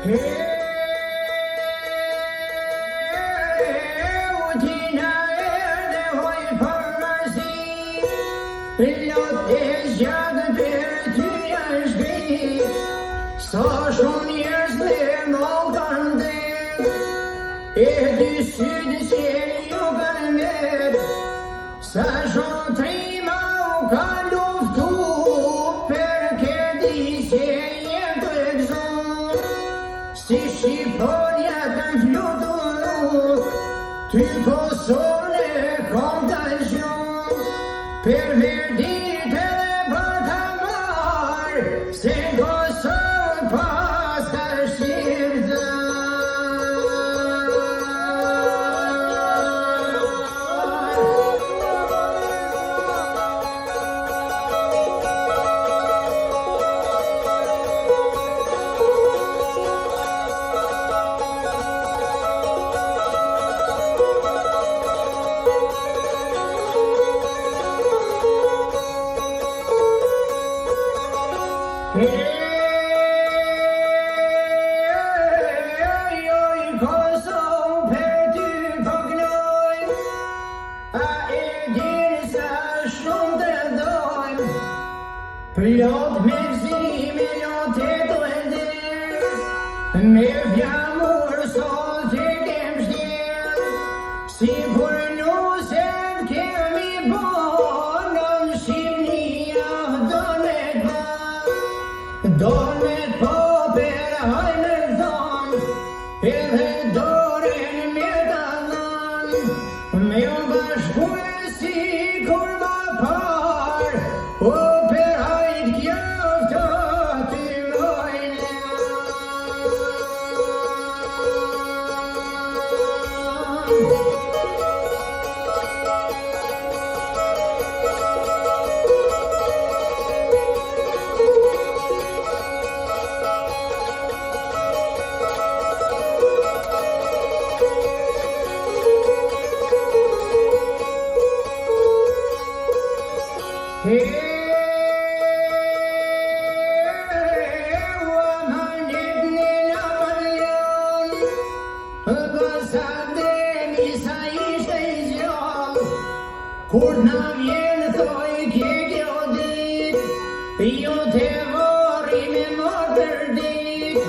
Sa shumë njerëz dhe më kanë dhe e dy sytë që ju kanë met sa shumë trima u ka luftu për këti që jetë të gëzon si Shqiponia kanë flutu ty Kosovën e kontagion për verdit edhe për të marë se Kosovë pas të shqirë Kosovë për ty pëgnoj a e dini sa shumë të dojmë plot me gzime jo të dojnë me fjamur sot që kem shtjerë si kur nuset kemi bon në Shqipnia donet po për hajme thonë edhe dorën me të dhanë me jo bashkullë si kur ma parë o për hajt kjaftë të lojnë Kur na vjen thoj ke kjo dit jo te vorri me motër dit